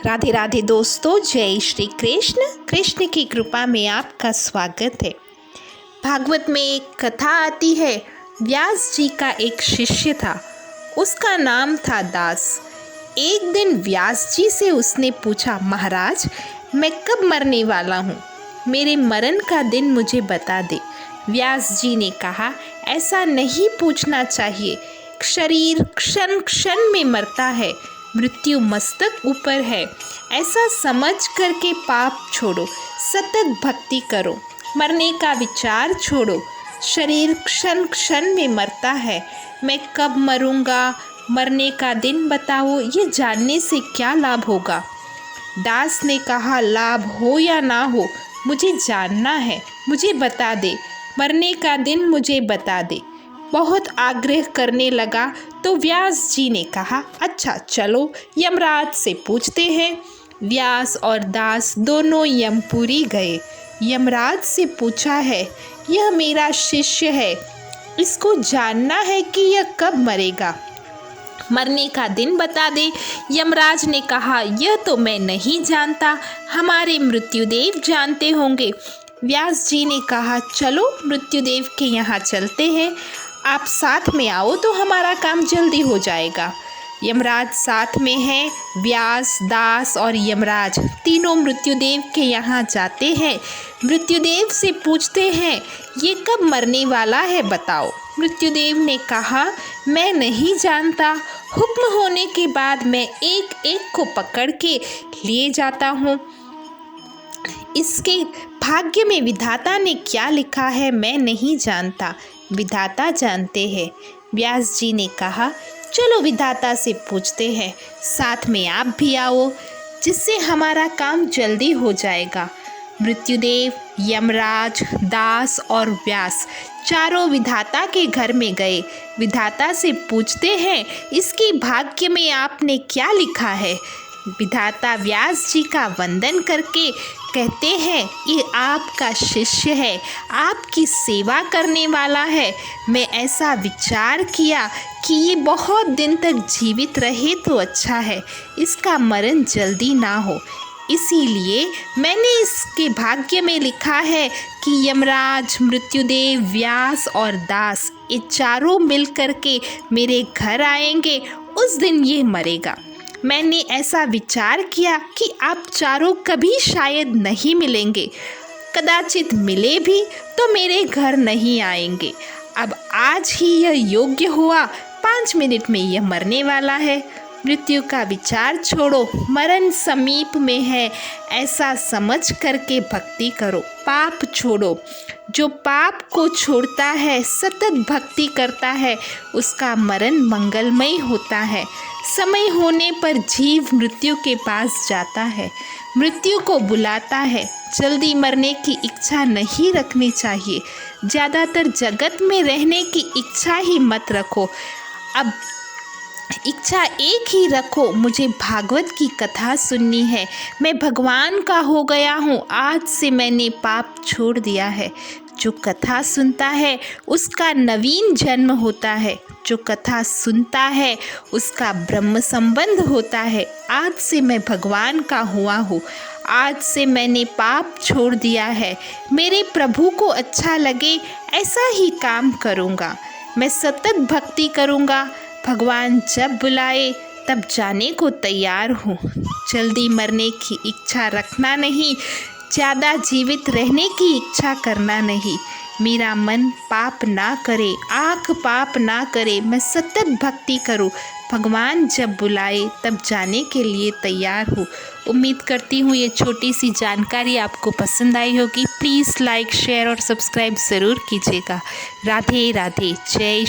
राधे राधे दोस्तों, जय श्री कृष्ण। कृष्ण की कृपा में आपका स्वागत है। भागवत में एक कथा आती है। व्यास जी का एक शिष्य था, उसका नाम था दास। एक दिन व्यास जी से उसने पूछा, महाराज मैं कब मरने वाला हूँ, मेरे मरण का दिन मुझे बता दे। व्यास जी ने कहा, ऐसा नहीं पूछना चाहिए। शरीर क्षण क्षण में मरता है, मृत्यु मस्तक ऊपर है। ऐसा समझ करके पाप छोड़ो, सतत भक्ति करो, मरने का विचार छोड़ो। शरीर क्षण क्षण में मरता है, मैं कब मरूंगा, मरने का दिन बताओ, ये जानने से क्या लाभ होगा। दास ने कहा, लाभ हो या ना हो मुझे जानना है, मुझे बता दे, मरने का दिन मुझे बता दे। बहुत आग्रह करने लगा तो व्यास जी ने कहा, अच्छा चलो यमराज से पूछते हैं। व्यास और दास दोनों यमपुरी गए। यमराज से पूछा है, यह मेरा शिष्य है, इसको जानना है कि यह कब मरेगा, मरने का दिन बता दे। यमराज ने कहा, यह तो मैं नहीं जानता, हमारे मृत्युदेव जानते होंगे। व्यास जी ने कहा, चलो मृत्युदेव के यहाँ चलते हैं, आप साथ में आओ तो हमारा काम जल्दी हो जाएगा। यमराज साथ में है। व्यास, दास और यमराज तीनों मृत्युदेव के यहाँ जाते हैं। मृत्युदेव से पूछते हैं, ये कब मरने वाला है बताओ। मृत्युदेव ने कहा, मैं नहीं जानता, हुक्म होने के बाद मैं एक एक को पकड़ के लिए जाता हूँ। इसके भाग्य में विधाता ने क्या लिखा है मैं नहीं जानता, विधाता जानते हैं। व्यास जी ने कहा, चलो विधाता से पूछते हैं, साथ में आप भी आओ, जिससे हमारा काम जल्दी हो जाएगा। मृत्युदेव, यमराज, दास और व्यास चारों विधाता के घर में गए। विधाता से पूछते हैं, इसकी भाग्य में आपने क्या लिखा है। विधाता व्यास जी का वंदन करके कहते हैं, ये आपका शिष्य है, आपकी सेवा करने वाला है। मैं ऐसा विचार किया कि ये बहुत दिन तक जीवित रहे तो अच्छा है, इसका मरण जल्दी ना हो, इसीलिए मैंने इसके भाग्य में लिखा है कि यमराज, मृत्युदेव, व्यास और दास ये चारों मिल कर के मेरे घर आएंगे, उस दिन ये मरेगा। मैंने ऐसा विचार किया कि आप चारों कभी शायद नहीं मिलेंगे, कदाचित मिले भी तो मेरे घर नहीं आएंगे। अब आज ही यह योग्य हुआ, 5 मिनट में यह मरने वाला है। मृत्यु का विचार छोड़ो, मरण समीप में है, ऐसा समझ करके भक्ति करो, पाप छोड़ो। जो पाप को छोड़ता है, सतत भक्ति करता है, उसका मरण मंगलमय होता है। समय होने पर जीव मृत्यु के पास जाता है, मृत्यु को बुलाता है। जल्दी मरने की इच्छा नहीं रखनी चाहिए, ज़्यादातर जगत में रहने की इच्छा ही मत रखो। अब इच्छा एक ही रखो, मुझे भागवत की कथा सुननी है, मैं भगवान का हो गया हूँ, आज से मैंने पाप छोड़ दिया है। जो कथा सुनता है उसका नवीन जन्म होता है, जो कथा सुनता है उसका ब्रह्म संबंध होता है। आज से मैं भगवान का हुआ हूँ, आज से मैंने पाप छोड़ दिया है, मेरे प्रभु को अच्छा लगे ऐसा ही काम करूँगा, मैं सतत भक्ति करूँगा। भगवान जब बुलाए तब जाने को तैयार हूँ। जल्दी मरने की इच्छा रखना नहीं, ज़्यादा जीवित रहने की इच्छा करना नहीं। मेरा मन पाप ना करे, आँख पाप ना करे, मैं सतत भक्ति करूँ। भगवान जब बुलाए तब जाने के लिए तैयार हूँ। उम्मीद करती हूँ ये छोटी सी जानकारी आपको पसंद आई होगी। प्लीज़ लाइक, शेयर और सब्सक्राइब ज़रूर कीजिएगा। राधे राधे, जय